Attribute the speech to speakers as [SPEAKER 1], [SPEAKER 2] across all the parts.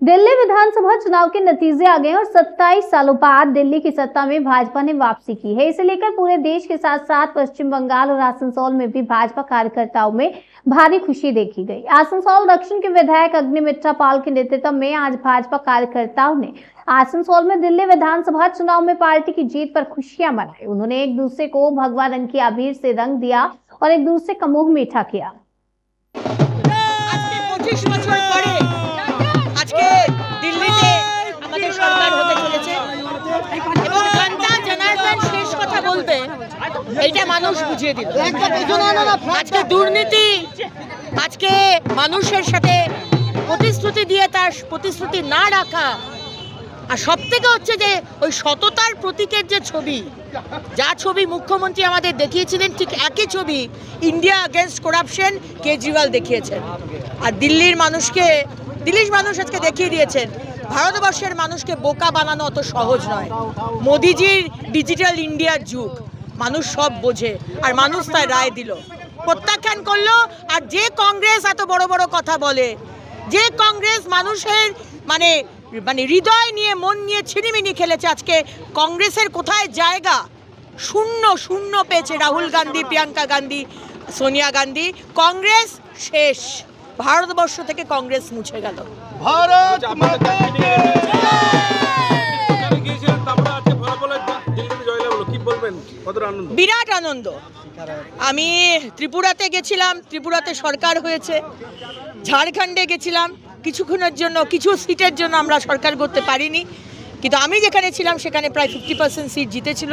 [SPEAKER 1] दिल्ली विधानसभा चुनाव के नतीजे आ गए और 27 सालों बाद दिल्ली की सत्ता में भाजपा ने वापसी की है। इसे लेकर पूरे देश के साथ साथ पश्चिम बंगाल और आसनसोल में भी भाजपा कार्यकर्ताओं में भारी खुशी देखी गई। आसनसोल दक्षिण के विधायक अग्निमित्रा पाल के नेतृत्व में आज भाजपा कार्यकर्ताओं ने आसनसोल में दिल्ली विधानसभा चुनाव में पार्टी की जीत पर खुशियां मनाई। उन्होंने एक दूसरे को भगवा रंग की अबीर से रंग दिया और एक दूसरे का मुंह मीठा किया।
[SPEAKER 2] আজকে দিল্লিতে আমাদের সরকার হতে চলেছে এবং জনতা জনার্দন শেষ কথা বলবে এইটা মানুষ বুঝিয়ে দিল। আজকে দুর্নীতি, আজকে মানুষের সাথে প্রতিশ্রুতি দিয়ে তার প্রতিশ্রুতি না রাখা, আর সব থেকে হচ্ছে যে ওই সততার প্রতীকের যে ছবি, যা ছবি মুখ্যমন্ত্রী আমাদের দেখিয়েছিলেন ঠিক একই ছবি ইন্ডিয়া এগেনস্ট করাপশন কেজরিওয়াল দেখিয়েছেন। আর দিল্লির মানুষ আজকে দেখিয়ে দিয়েছেন ভারতবর্ষের মানুষকে বোকা বানানো অত সহজ নয়। মোদিজির ডিজিটাল ইন্ডিয়ার যুগ, মানুষ সব বোঝে আর মানুষ তার রায় দিল, প্রত্যাখ্যান করলো। আর যে কংগ্রেস এত বড় বড় কথা বলে, যে কংগ্রেস মানুষের মানে হৃদয় নিয়ে মন নিয়ে ছিনিমিনি খেলেছে, আজকে কংগ্রেসের কোথায় জায়গা? শূন্য পেয়েছে রাহুল গান্ধী, প্রিয়াঙ্কা গান্ধী, সোনিয়া গান্ধী। কংগ্রেস শেষ, ভারতবর্ষ থেকে কংগ্রেস মুছে গেল। বিরাট আনন্দ। আমি ত্রিপুরাতে গেছিলাম, ত্রিপুরাতে সরকার হয়েছে। ঝাড়খণ্ডে গেছিলাম কিছুক্ষণের জন্য, কিছু সিটের জন্য আমরা সরকার করতে পারিনি, কিন্তু আমি যেখানে ছিলাম সেখানে প্রায় 50% সিট জিতেছিল।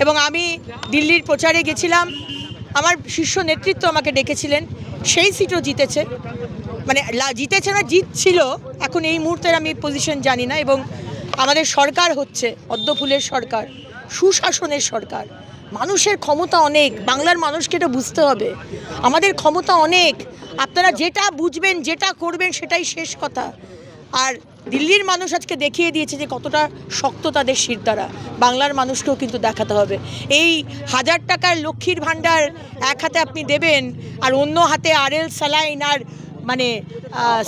[SPEAKER 2] এবং আমি দিল্লির প্রচারে গেছিলাম, আমার শীর্ষ নেতৃত্ব আমাকে ডেকেছিলেন, সেই সিটও জিতেছে। মানে জিতেছে না, জিতছিল, এখন এই মুহূর্তের আমি পজিশন জানি না। এবং আমাদের সরকার হচ্ছে পদ্মফুলের সরকার, সুশাসনের সরকার। মানুষের ক্ষমতা অনেক, বাংলার মানুষকে এটা বুঝতে হবে, আমাদের ক্ষমতা অনেক। আপনারা যেটা বুঝবেন, যেটা করবেন সেটাই শেষ কথা। আর দিল্লির মানুষ আজকে দেখিয়ে দিয়েছে যে কতটা শক্ত তাদের শিরদাঁড়া। বাংলার মানুষকেও কিন্তু দেখাতে হবে। এই 1000 টাকার লক্ষ্মীর ভাণ্ডার এক হাতে আপনি দেবেন আর অন্য হাতে আরএল স্যালাইন আর মানে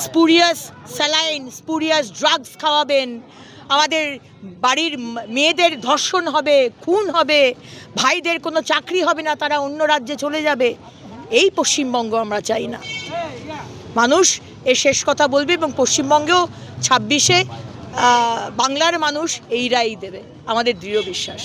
[SPEAKER 2] স্পুরিয়াস স্যালাইন, স্পুরিয়াস ড্রাগস খাওয়াবেন। আমাদের বাড়ির মেয়েদের ধর্ষণ হবে, খুন হবে, ভাইদের কোনো চাকরি হবে না, তারা অন্য রাজ্যে চলে যাবে। এই পশ্চিমবঙ্গ আমরা চাই না। মানুষ এর শেষ কথা বলবে এবং পশ্চিমবঙ্গেও 26-এ বাংলার মানুষ এই রায় দেবে, আমাদের দৃঢ় বিশ্বাস।